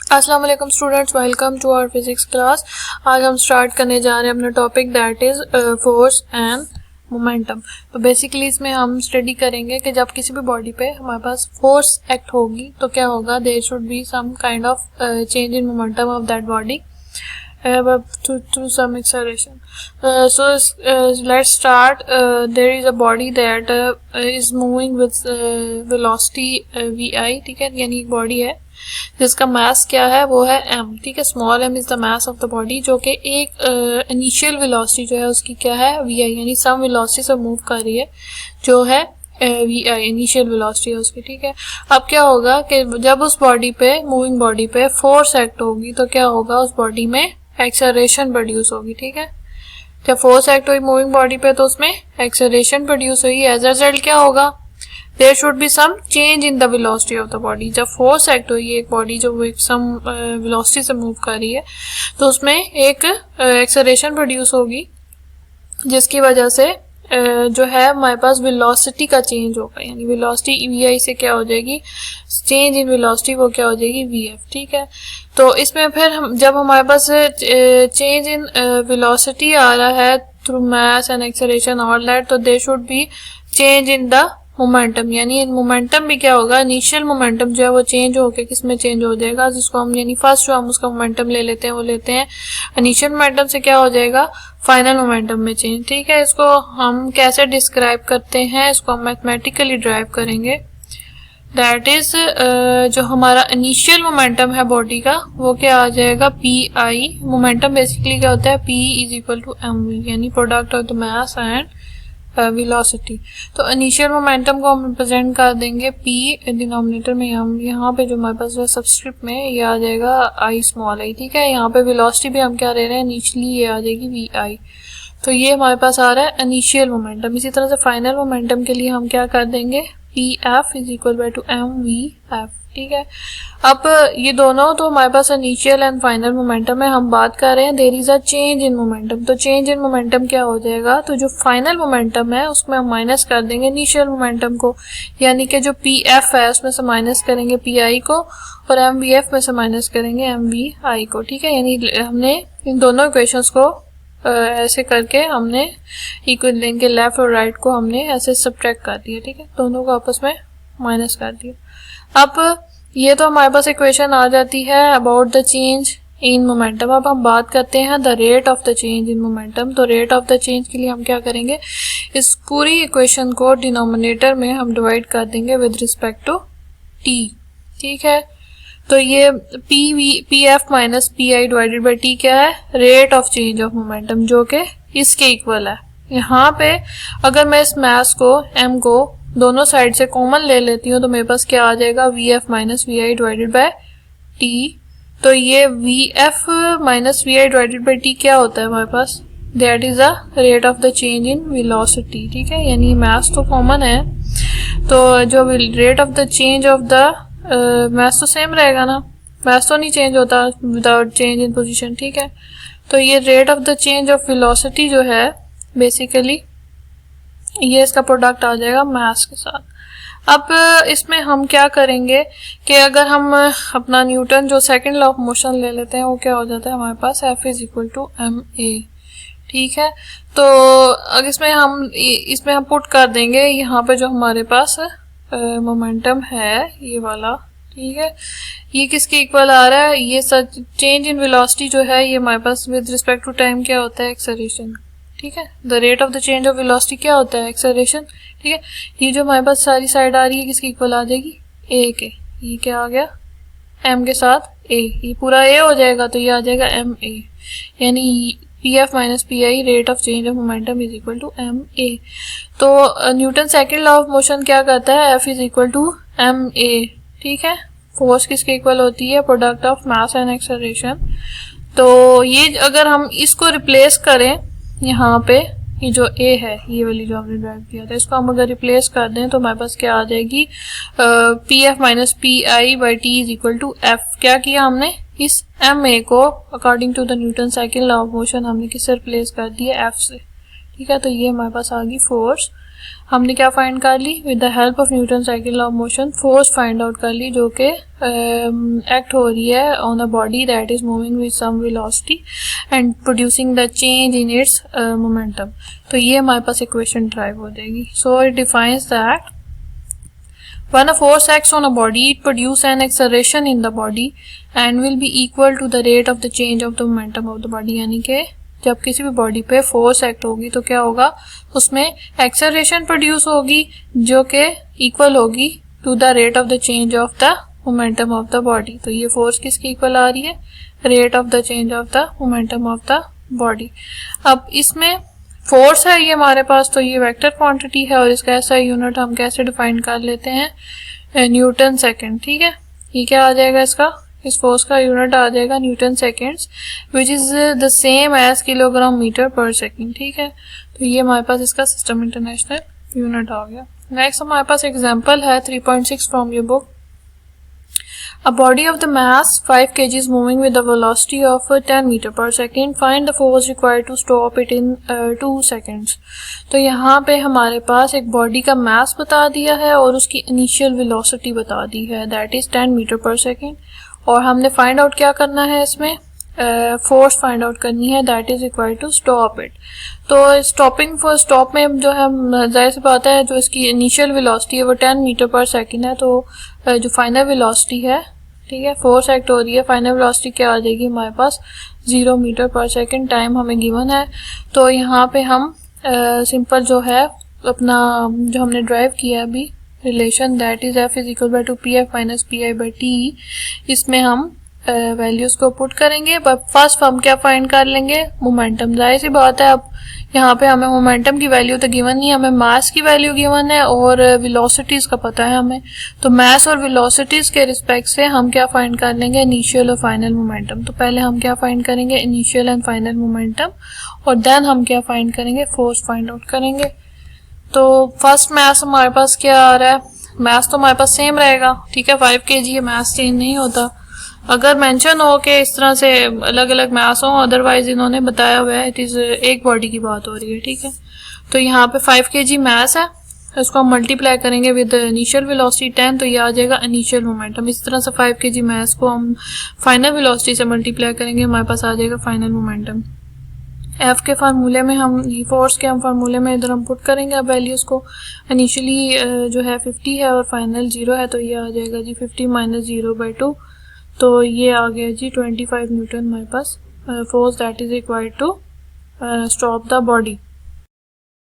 अस्सलाम वालेकुम students, welcome to our physics class. आज हम स्टार्ट करने जा रहे हैं अपना topic that is force and momentum. तो बेसिकली इसमें हम स्टडी करेंगे कि जब किसी भी बॉडी पे हमारे पास फोर्स एक्ट होगी तो क्या होगा, there should be some kind of change in momentum of that body to some acceleration. So let's start. There is a body that is moving with velocity vi, ठीक है, यानी एक बॉडी है जिसका मास क्या है, वो है m, ठीक है। Small m is the mass of the body, जो कि एक इनिशियल वेलोसिटी जो है उसकी क्या है, vi, यानी सम वेलोसिटी से मूव कर रही है जो है vi, इनिशियल वेलोसिटी है उसकी, ठीक है। अब क्या होगा कि जब उस बॉडी पे, मूविंग बॉडी पे फोर्स एक्ट होगी तो क्या होगा, उस बॉडी में एक्सेलरेशन प्रोड्यूस होगी, ठीक है। जब फोर्स एक्ट हुई मूविंग बॉडी पे तो उसमें एक्सेलरेशन प्रोड्यूस हुई। एज अ रिजल्ट क्या होगा, there should be some change in the velocity of the body. जब फोर्स एक्ट हुई है एक बॉडी जो एक सम वेलोसिटी से मूव कर रही है तो उसमें एक एक्सेलरेशन प्रोड्यूस होगी, जिसकी वजह से जो है हमारे पास वेलोसिटी का चेंज होगा, यानी वेलोसिटी vi से क्या हो जाएगी, चेंज इन वेलोसिटी वो क्या हो जाएगी, vf, ठीक है। तो इसमें फिर हम जब हमारे पास चेंज इन वेलोसिटी आ रहा है थ्रू मास एंड एक्सेलरेशन और दैट, तो they should be change in the momentum, यानी मोमेंटम भी क्या होगा, इनिशियल मोमेंटम जो है वो चेंज होकर किस में चेंज हो जाएगा, जिसको हम यानी फर्स्ट जो हम उसका मोमेंटम ले लेते हैं वो लेते हैं इनिशियल मोमेंटम से क्या हो जाएगा, फाइनल मोमेंटम में चेंज, ठीक है। इसको हम कैसे डिस्क्राइब करते हैं, इसको हम मैथमेटिकली ड्राइव करेंगे। दैट इज जो हमारा इनिशियल मोमेंटम है बॉडी का वो क्या आ जाएगा, पी आई। मोमेंटम बेसिकली क्या होता है, P is equal to M V, यानी product of the mass and velocity. तो इनिशियल मोमेंटम को हम रिप्रेजेंट कर देंगे p, डिनोमिनेटर में हम यहाँ पे जो हमारे पास है सबस्क्रिप्ट में ये आ जाएगा i स्मॉल आई, ठीक है। यहाँ पे वेलोसिटी भी हम क्या ले रहे हैं, इनिशियली ये आ जाएगी vi। तो ये हमारे पास आ रहा है इनिशियल मोमेंटम। इसी तरह से फाइनल मोमेंटम के लिए हम क्या कर देंगे, pf is equal to mvf, ठीक है। अब ये दोनों तो हमारे पास इनिशियल एंड फाइनल मोमेंटम है, हम बात कर रहे हैं there is a change in momentum. तो चेंज इन मोमेंटम क्या हो जाएगा, तो जो फाइनल मोमेंटम है उसमें हम माइनस कर देंगे इनिशियल मोमेंटम को, यानी कि जो pf है उसमें से माइनस करेंगे pi को और mvf में से माइनस करेंगे mvi को, ठीक है। यानी हमने इन दोनों इक्वेशंस को ऐसे करके हमने इक्वल इनके लेफ्ट और राइट को हमने ऐसे सब्ट्रैक्ट कर दिया, ठीक है, दोनों को आपस में माइनस कर दिया। अब ये तो हमारे पास इक्वेशन आ जाती है about the change in momentum. अब हम बात करते हैं the rate of the change in momentum. तो रेट ऑफ द चेंज के लिए हम क्या करेंगे, इस पूरी इक्वेशन को डिनोमिनेटर में हम डिवाइड कर देंगे विद रिस्पेक्ट टू t, ठीक है। तो ये P F minus P I divided by T क्या है, rate of change of momentum, जो कि इसके इक्वल है। यहाँ पे अगर मैं इस मास को m को दोनों साइड से कॉमन ले लेती हूँ तो मेरे पास क्या आ जाएगा, V F minus V I divided by T. तो ये V F minus V I divided by T क्या होता है हमारे पास, that is the rate of the change in velocity, ठीक है। यानी मास तो कॉमन है तो जो rate of the change of the mass तो सेम रहेगा ना, मास तो नहीं चेंज होता विदाउट चेंज इन पोजीशन, ठीक है। तो ये rate of the change of velocity जो है बेसिकली ये इसका प्रोडक्ट आ जाएगा मास के साथ। अब इसमें हम क्या करेंगे कि अगर हम अपना न्यूटन जो सेकंड लॉ ऑफ मोशन ले लेते हैं वो क्या हो जाता है हमारे पास, F is equal to M A, ठीक है। तो अगर इसमें हम पुट कर देंगे यहाँ पे जो हमारे पास मोमेंटम है ये वाला, ठीक है, ये किसके इक्वल आ रहा है, ये सच चेंज इन वेलोसिटी जो है ये हमारे पास विद रिस्पेक्ट टू टाइम क्या होता है, एक्सेलरेशन, ठीक है। The rate of the change of velocity क्या होता है, एक्सेलरेशन, ठीक है। ये जो हमारे पास सारी साइड आ रही है किसकी इक्वल आ जाएगी, ए के, ये क्या आ गया एम के साथ ए, ये पूरा ए हो जाएगा तो ये आ जाएगा एम ए, यानी P F minus P I rate of change of momentum is equal to M A. तो Newton second law of motion क्या कहता है, F is equal to M A, ठीक है। फोर्स किसके इक्वल होती है, product of mass and acceleration. तो ये अगर हम इसको रिप्लेस करें यहाँ पे, ये जो ए है ये वाली जो हमने ड्राइव किया था इसको हम अगर रिप्लेस कर दें तो हमारे पास क्या आ जाएगी, P F minus P I by T is equal to F. क्या किया हमने, इस एम ए को according to the Newton second law of motion हमने किससे रिप्लेस कर दिया, एफ से, ठीक है। तो ये हमारे पास आ गई फोर्स हमने क्या फाइंड कर ली, with the help of Newton cycle of motion force find out कर ली जो कि एक्ट हो रही है on a body that is moving with some velocity and producing the change in its momentum. तो ये हमारे पास इक्वेशन ड्राइव हो जाएगी। So it defines that when a force acts on a body it produces an acceleration in the body and will be equal to the rate of the change of the momentum of the body। यानी कि जब किसी भी body पे force act होगी तो क्या होगा, उसमें एक्सेलरेशन प्रोड्यूस होगी जो कि इक्वल होगी to the rate of the change of the momentum of the body. तो ये फोर्स किसकी इक्वल आ रही है, rate of the change of the momentum of the body. अब इसमें फोर्स है ये हमारे पास, तो ये वेक्टर क्वांटिटी है और इसका ऐसा यूनिट हम कैसे डिफाइन कर लेते हैं, न्यूटन सेकंड। ठीक है, ये क्या आ जाएगा, इसका इस फोर्स का यूनिट आ जाएगा Newton seconds which is the same as kilogram metre per second. ठीक है, तो ये हमारे पास इसका सिस्टम इंटरनेशनल यूनिट आ गया। नेक्स्ट हमारे पास एग्जांपल है 3.6 from your book. A body of the mass 5 kg is moving with a velocity of 10 meter per second. Find the force required to stop it in 2 seconds. तो यहाँ पे हमारे पास एक body का मास बता दिया है और उसकी इनिशियल वेलोसिटी बता दी है दैट इज 10 मीटर पर सेकेंड, और हमने फाइंड आउट क्या करना है, इसमें फोर्स फाइंड आउट करनी है that is required to stop it. तो स्टॉपिंग फॉर स्टॉप में जो है जाहिर सी बात है जो इसकी इनिशियल वेलोसिटी है वो 10 मीटर पर सेकेंड है, तो जो फाइनल वेलोसिटी है, ठीक है, फोर्स एक्ट हो रही है, फाइनल वेलोसिटी क्या आ जाएगी हमारे पास 0 मीटर पर सेकेंड। टाइम हमें गिवन है, तो यहाँ पे हम सिंपल जो है अपना जो हमने ड्राइव किया अभी relation that is F is equal bye 2pf minus P by T, इसमें हम वैल्यूज को पुट करेंगे। बट फर्स्ट हम क्या फाइंड कर लेंगे, मोमेंटम। जाहिर सी बात है अब यहाँ पे हमें मोमेंटम की वैल्यू तो गिवन नहीं है, हमें मास की वैल्यू गिवन है और वेलोसिटीज का पता है हमें, तो मास और वेलोसिटीज के रिस्पेक्ट से हम क्या फाइंड कर लेंगे, इनिशियल और फाइनल मोमेंटम। तो पहले हम क्या फाइंड करेंगे, इनिशियल एंड फाइनल मोमेंटम, और देन हम क्या फाइंड करेंगे, फोर्स फाइंड आउट करेंगे। तो फर्स्ट मास हमारे पास क्या आ रहा है, मास तो हमारे पास सेम रहेगा, ठीक है, 5 kg है, मास चेंज नहीं होता। अगर मेंशन हो कि इस तरह से अलग अलग मास हो, अदरवाइज इन्होंने बताया हुआ है इट इज एक बॉडी की बात हो रही है, ठीक है। तो यहाँ पे 5 kg मास है, उसको हम मल्टीप्लाई करेंगे विद इनिशियल वेलोसिटी 10, तो ये आ जाएगा इनिशियल मोमेंटम। इस तरह से 5 kg मास को हम फाइनल वेलोसिटी से मल्टीप्लाई करेंगे, हमारे पास आ जाएगा फाइनल मोमेंटम। एफ के फार्मूले में हम फोर्स के हम फार्मूले में इधर हम पुट करेंगे अब वैल्यूज को। इनिशियली जो है 50 है और फाइनल 0 है, तो ये आ जाएगा जी 50 माइनस 0/2, तो ये आ गया जी 25 न्यूटन हमारे पास force that is required to stop the body.